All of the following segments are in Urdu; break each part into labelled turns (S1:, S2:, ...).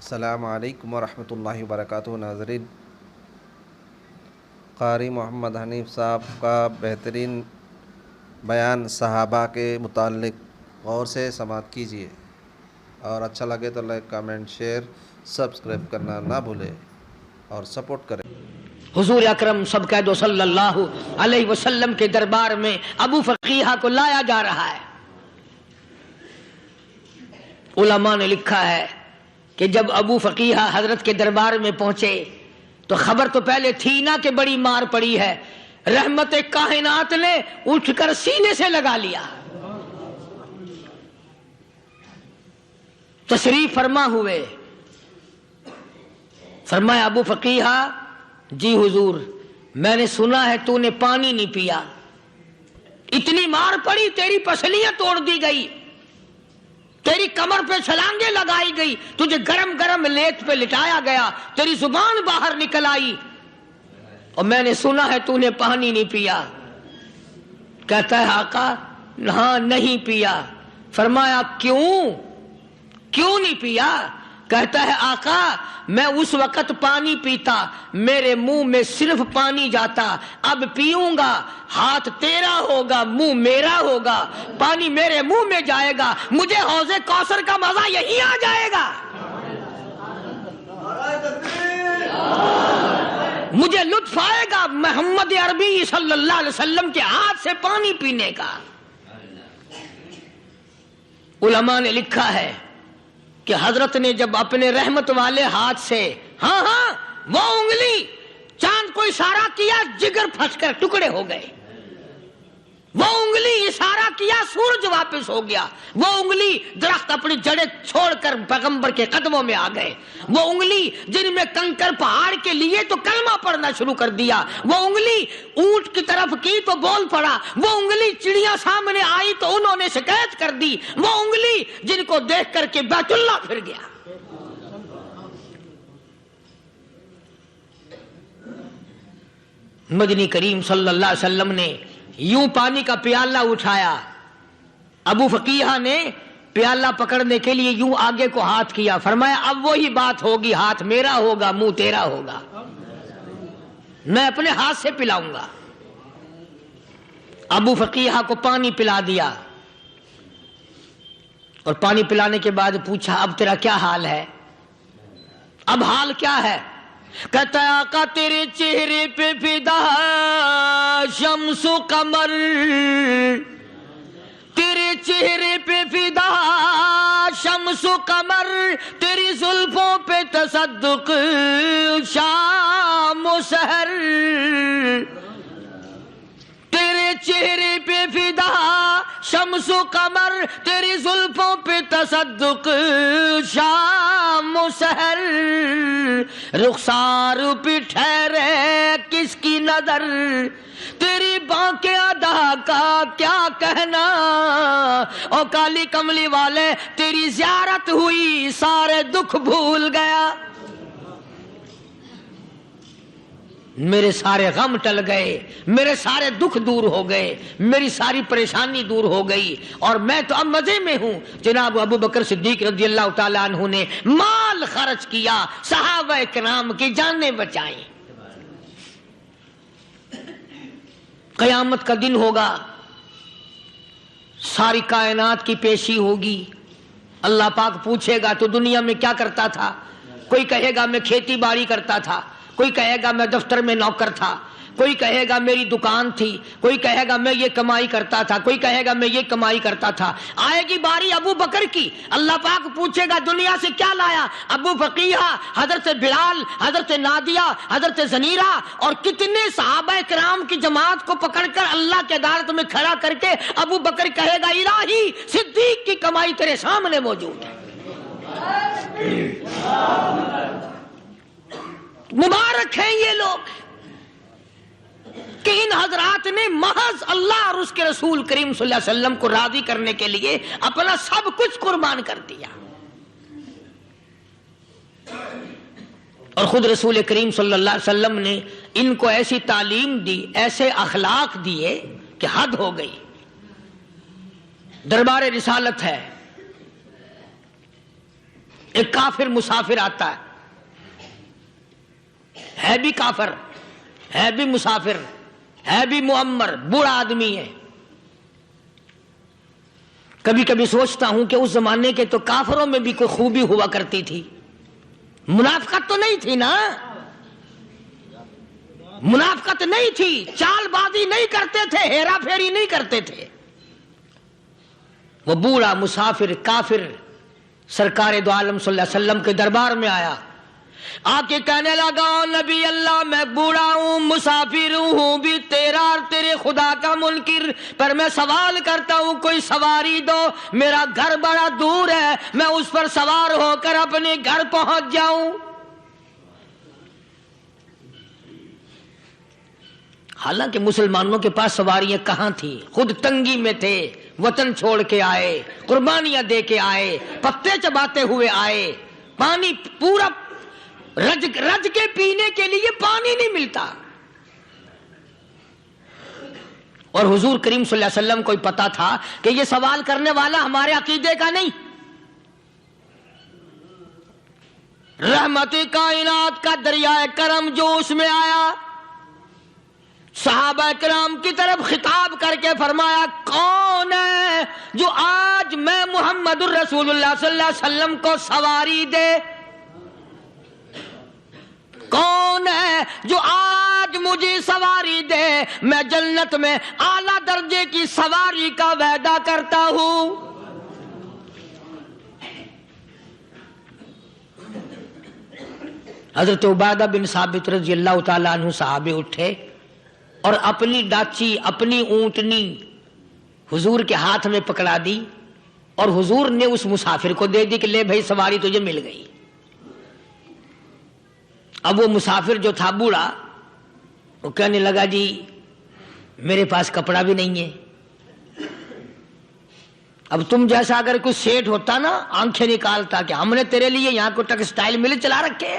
S1: السلام علیکم ورحمۃ اللہ وبرکاتہ۔ ناظرین، قاری محمد حنیف صاحب کا بہترین بیان صحابہ کے متعلق غور سے سماعت کیجیے، اور اچھا لگے تو لائک، کامنٹ، شیئر، سبسکرائب کرنا نہ بھولے اور سپورٹ کریں۔
S2: حضور اکرم سب کہہ دو صلی اللہ علیہ وسلم کے دربار میں ابو فقیہ کو لایا جا رہا ہے۔ علماء نے لکھا ہے کہ جب ابو فقیہ حضرت کے دربار میں پہنچے تو خبر تو پہلے تھی نہ کہ بڑی مار پڑی ہے، رحمت کائنات نے اٹھ کر سینے سے لگا لیا۔ تشریف فرما ہوئے، فرمایا ابو فقیہ، جی حضور، میں نے سنا ہے تو نے پانی نہیں پیا، اتنی مار پڑی، تیری پسلیاں توڑ دی گئی، تیری کمر پہ چھلانگیں لگائی گئی، تجھے گرم گرم لیٹ پہ لٹایا گیا، تیری زبان باہر نکل آئی، اور میں نے سنا ہے تو نے پانی نہیں پیا۔ کہتا ہے آقا ہاں نہیں پیا۔ فرمایا کیوں نہیں پیا؟ کہتا ہے آقا میں اس وقت پانی پیتا، میرے منہ میں صرف پانی جاتا، اب پیوں گا ہاتھ تیرا ہوگا، منہ میرا ہوگا، پانی میرے منہ میں جائے گا، مجھے حوض کوثر کا مزہ یہی آ جائے گا، مجھے لطف آئے گا محمد عربی صلی اللہ علیہ وسلم کے ہاتھ سے پانی پینے کا۔ علماء نے لکھا ہے کہ حضرت نے جب اپنے رحمت والے ہاتھ سے وہ انگلی چاند کو اشارہ کیا، جگر پھنس کر ٹکڑے ہو گئے، وہ انگلی اشارہ کیا، سورج واپس ہو گیا، وہ انگلی درخت اپنی جڑیں چھوڑ کر پیغمبر کے قدموں میں آ گئے، وہ انگلی جن میں کنکر پہاڑ کے لیے تو کلمہ پڑھنا شروع کر دیا، وہ انگلی اونٹ کی طرف کی تو بول پڑا، وہ انگلی چڑیاں سامنے آئی تو انہوں نے شکایت کر دی، وہ انگلی جن کو دیکھ کر کے بیت اللہ پھر گیا۔ مدنی کریم صلی اللہ علیہ وسلم نے یوں پانی کا پیالہ اٹھایا، ابو فقیہ نے پیالہ پکڑنے کے لیے یوں آگے کو ہاتھ کیا، فرمایا اب وہی بات ہوگی، ہاتھ میرا ہوگا، منہ تیرا ہوگا، میں اپنے ہاتھ سے پلاؤں گا۔ ابو فقیہ کو پانی پلا دیا، اور پانی پلانے کے بعد پوچھا اب تیرا کیا حال ہے؟ اب حال کیا ہے؟ کہتا ہے آقا تیرے چہرے پہ فدا شمس و قمر، تیرے چہرے پہ فدا شمس و قمر، تیری زلفوں پہ تصدق شام و سحر، تیرے چہرے پہ فدا شمس و قمر، تیری زلفوں پہ تصدق شام و سحر، رخسار پہ ٹھہرے کس کی نظر، تیری بانکے ادا کا کیا کہنا، او کالی کملی والے تیری زیارت ہوئی سارے دکھ بھول گیا، میرے سارے غم ٹل گئے، میرے سارے دکھ دور ہو گئے، میری ساری پریشانی دور ہو گئی، اور میں تو اب مزے میں ہوں۔ جناب ابو بکر صدیق رضی اللہ تعالیٰ عنہ نے مال خرچ کیا، صحابہ کرام کی جانیں بچائیں۔ قیامت کا دن ہوگا، ساری کائنات کی پیشی ہوگی، اللہ پاک پوچھے گا تو دنیا میں کیا کرتا تھا؟ کوئی کہے گا میں کھیتی باڑی کرتا تھا، کوئی کہے گا میں دفتر میں نوکر تھا، کوئی کہے گا میری دکان تھی، کوئی کہے گا میں یہ کمائی کرتا تھا، کوئی کہے گا میں یہ کمائی کرتا تھا۔ آئے گی باری ابو بکر کی، اللہ پاک پوچھے گا دنیا سے کیا لایا؟ ابو فقیہ، حضرت بلال، حضرت نادیہ، حضرت زنیرہ اور کتنے صحابہ کرام کی جماعت کو پکڑ کر اللہ کے عدالت میں کھڑا کر کے ابو بکر کہے گا الہی صدیق کی کمائی تیرے سامنے موجود ہے۔ مبارک ہیں یہ لوگ کہ ان حضرات نے محض اللہ اور اس کے رسول کریم صلی اللہ علیہ وسلم کو راضی کرنے کے لیے اپنا سب کچھ قربان کر دیا، اور خود رسول کریم صلی اللہ علیہ وسلم نے ان کو ایسی تعلیم دی، ایسے اخلاق دیے کہ حد ہو گئی۔ دربار رسالت ہے، ایک کافر مسافر آتا ہے بھی کافر، ہے بھی مسافر، ہے بھی معمر، بوڑھا آدمی ہے. کبھی کبھی سوچتا ہوں کہ اس زمانے کے تو کافروں میں بھی کوئی خوبی ہوا کرتی تھی، منافقت تو نہیں تھی نا، منافقت نہیں تھی، چال بازی نہیں کرتے تھے، ہیرا پھیری نہیں کرتے تھے. وہ بوڑھا مسافر کافر سرکار دو عالم صلی اللہ علیہ وسلم کے دربار میں آیا، آ کے کہنے لگا نبی اللہ میں بوڑھا ہوں، مسافر ہوں بھی تیرا اور تیرے خدا کا منکر، پر میں سوال کرتا ہوں کوئی سواری دو، میرا گھر بڑا دور ہے، میں اس پر سوار ہو کر اپنے گھر پہنچ جاؤں. حالانکہ مسلمانوں کے پاس سواریاں کہاں تھی، خود تنگی میں تھے، وطن چھوڑ کے آئے، قربانیاں دے کے آئے، پتے چباتے ہوئے آئے، پانی پورا رج کے پینے کے لیے پانی نہیں ملتا. اور حضور کریم صلی اللہ علیہ وسلم کو پتا تھا کہ یہ سوال کرنے والا ہمارے عقیدے کا نہیں، رحمت کائنات کا دریائے کرم جو اس میں آیا، صحابہ کرام کی طرف خطاب کر کے فرمایا کون ہے جو آج میں محمد الرسول اللہ صلی اللہ علیہ وسلم کو سواری دے، کون ہے جو آج مجھے سواری دے، میں جنت میں اعلیٰ درجے کی سواری کا وعدہ کرتا ہوں. حضرت عبادہ بن ثابت رضی اللہ تعالیٰ عنہ صحابی اٹھے اور اپنی ڈاچی، اپنی اونٹنی حضور کے ہاتھ میں پکڑا دی، اور حضور نے اس مسافر کو دے دی کہ لے بھائی سواری تجھے مل گئی. اب وہ مسافر جو تھا بوڑھا، وہ کہنے لگا جی میرے پاس کپڑا بھی نہیں ہے. اب تم جیسا اگر کوئی سیٹ ہوتا نا، آنکھیں نکالتا کہ ہم نے تیرے لیے یہاں کو ٹیکسٹائل مل چلا رکھے،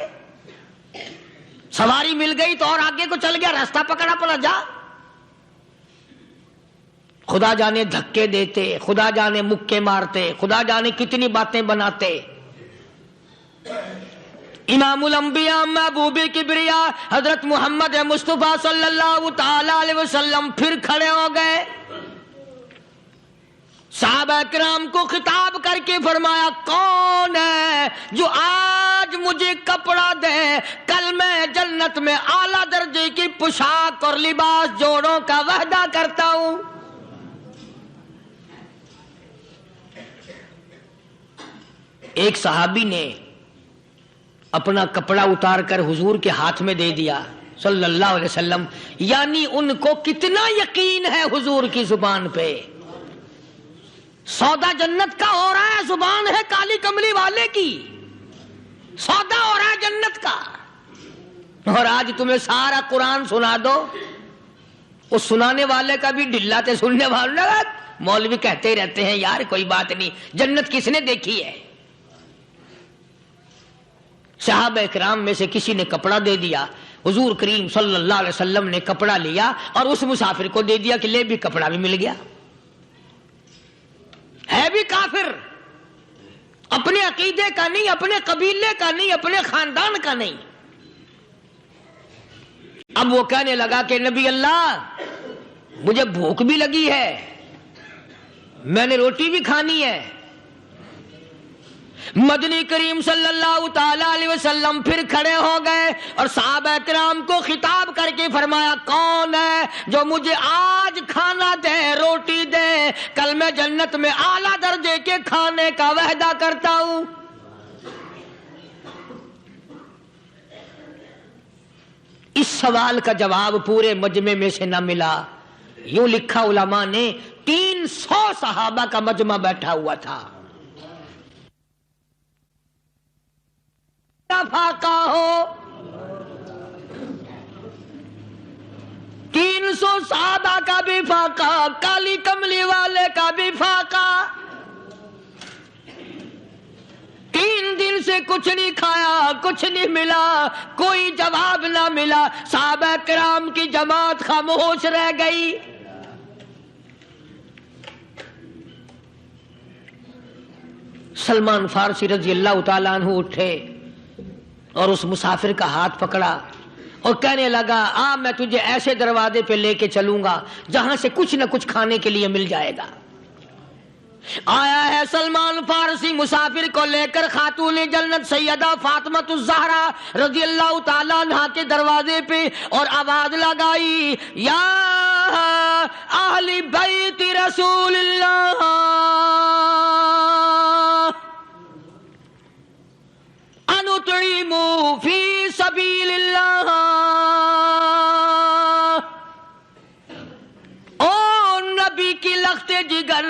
S2: سواری مل گئی تو اور آگے کو چل گیا، راستہ پکڑا پڑا جا. خدا جانے دھکے دیتے، خدا جانے مکے مارتے، خدا جانے کتنی باتیں بناتے. امام الانبیاء محبوب کبریا حضرت محمد مصطفیٰ صلی اللہ تعالی علیہ وسلم پھر کھڑے ہو گئے، صحابہ کرام کو خطاب کر کے فرمایا کون ہے جو آج مجھے کپڑا دے، کل میں جنت میں اعلیٰ درجے کی پوشاک اور لباس جوڑوں کا وعدہ کرتا ہوں. ایک صحابی نے اپنا کپڑا اتار کر حضور کے ہاتھ میں دے دیا صلی اللہ علیہ وسلم، یعنی ان کو کتنا یقین ہے حضور کی زبان پہ. سودا جنت کا ہو رہا ہے، زبان ہے کالی کملی والے کی، سودا ہو رہا ہے جنت کا. اور آج تمہیں سارا قرآن سنا دو، اس سنانے والے کا بھی ڈلا تے سننے والے مولوی کہتے ہی رہتے ہیں یار کوئی بات نہیں، جنت کس نے دیکھی ہے. صحابہ کرام میں سے کسی نے کپڑا دے دیا، حضور کریم صلی اللہ علیہ وسلم نے کپڑا لیا اور اس مسافر کو دے دیا کہ لے بھی کپڑا بھی مل گیا. ہے بھی کافر، اپنے عقیدے کا نہیں، اپنے قبیلے کا نہیں، اپنے خاندان کا نہیں. اب وہ کہنے لگا کہ نبی اللہ مجھے بھوک بھی لگی ہے، میں نے روٹی بھی کھانی ہے. مدنی کریم صلی اللہ تعالی علیہ وسلم پھر کھڑے ہو گئے اور صحابہ کرام کو خطاب کر کے فرمایا کون ہے جو مجھے آج کھانا دے، روٹی دے، کل میں جنت میں اعلیٰ درجے کے کھانے کا وعدہ کرتا ہوں. اس سوال کا جواب پورے مجمع میں سے نہ ملا. یوں لکھا علماء نے 300 صحابہ کا مجمع بیٹھا ہوا تھا. فاقہ ہو 300 صحابہ کا بھی فاقہ، کالی کملی والے کا بھی فاقہ. 3 دن سے کچھ نہیں کھایا، کچھ نہیں ملا، کوئی جواب نہ ملا. صحابہ کرام کی جماعت خاموش رہ گئی. سلمان فارسی رضی اللہ تعالیٰ عنہ اٹھے اور اس مسافر کا ہاتھ پکڑا اور کہنے لگا میں تجھے ایسے دروازے پہ لے کے چلوں گا جہاں سے کچھ نہ کچھ کھانے کے لیے مل جائے گا۔ آیا ہے سلمان فارسی مسافر کو لے کر خاتون جنت سیدہ فاطمہ الزہرا رضی اللہ تعالیٰ عنہا کے دروازے پہ اور آواز لگائی، یا اہل بیت رسول اللہ انطعموا فی سبیل اللہ، نبی کی لخت جگر،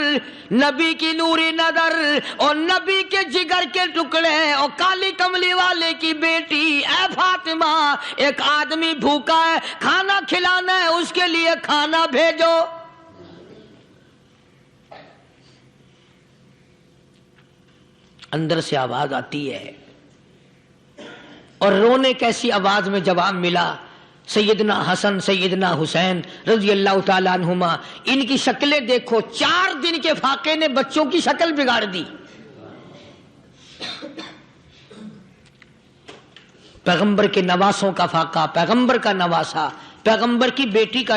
S2: نبی کی نوری نظر اور نبی کے جگر کے ٹکڑے اور کالی کملی والے کی بیٹی، اے فاطمہ ایک آدمی بھوکا ہے، کھانا کھلانا ہے، اس کے لیے کھانا بھیجو۔ اندر سے آواز آتی ہے اور رونے کیسی آواز میں جواب ملا، سیدنا حسن سیدنا حسین رضی اللہ تعالیٰ عنہما، ان کی شکلیں دیکھو، 4 دن کے فاقے نے بچوں کی شکل بگاڑ دی۔ پیغمبر کے نواسوں کا فاقہ، پیغمبر کا نواسا، پیغمبر کی بیٹی کا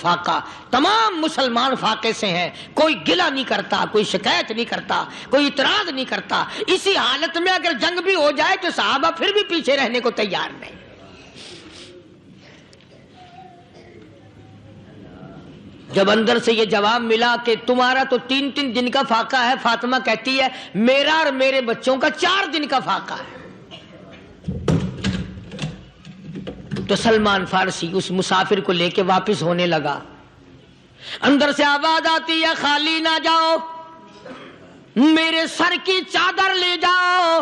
S2: فاقہ، تمام مسلمان فاقے سے ہیں، کوئی گلہ نہیں کرتا، کوئی شکایت نہیں کرتا، کوئی اعتراض نہیں کرتا۔ اسی حالت میں اگر جنگ بھی ہو جائے تو صحابہ پھر بھی پیچھے رہنے کو تیار نہیں۔ جب اندر سے یہ جواب ملا کہ تمہارا تو 3 دن کا فاقہ ہے، فاطمہ کہتی ہے میرا اور میرے بچوں کا 4 دن کا فاقہ ہے، تو سلمان فارسی اس مسافر کو لے کے واپس ہونے لگا۔ اندر سے آواز آتی ہے خالی نہ جاؤ، میرے سر کی چادر لے جاؤ،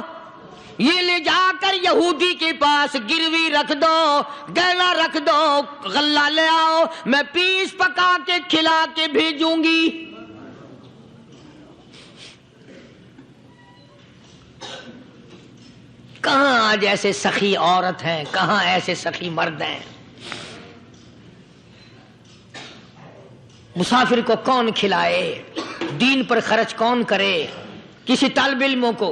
S2: یہ لے جا کر یہودی کے پاس گروی رکھ دو، گہنا رکھ دو، غلہ لے آؤ، میں پیس پکا کے کھلا کے بھیجوں گی۔ کہاں آج ایسے سخی عورت ہیں، کہاں ایسے سخی مرد ہیں؟ مسافر کو کون کھلائے، دین پر خرچ کون کرے؟ کسی طالب علموں کو،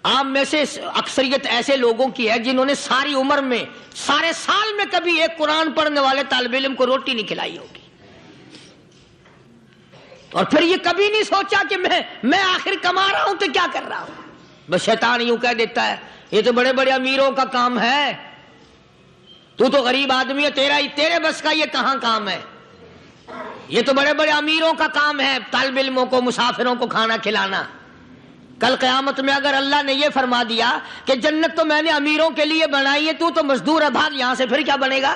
S2: عام میں سے اکثریت ایسے لوگوں کی ہے جنہوں نے ساری عمر میں، سارے سال میں کبھی ایک قرآن پڑھنے والے طالب علم کو روٹی نہیں کھلائی ہوگی، اور پھر یہ کبھی نہیں سوچا کہ میں آخر کما رہا ہوں تو کیا کر رہا ہوں۔ بس شیطان یوں کہہ دیتا ہے یہ تو بڑے بڑے امیروں کا کام ہے، تو غریب آدمی ہے، تیرے بس کا یہ کہاں کام ہے، یہ تو بڑے بڑے امیروں کا کام ہے طالب علموں کو، مسافروں کو کھانا کھلانا۔ کل قیامت میں اگر اللہ نے یہ فرما دیا کہ جنت تو میں نے امیروں کے لیے بنائی ہے، تو مزدور ہے، بھاگ یہاں سے، پھر کیا بنے گا؟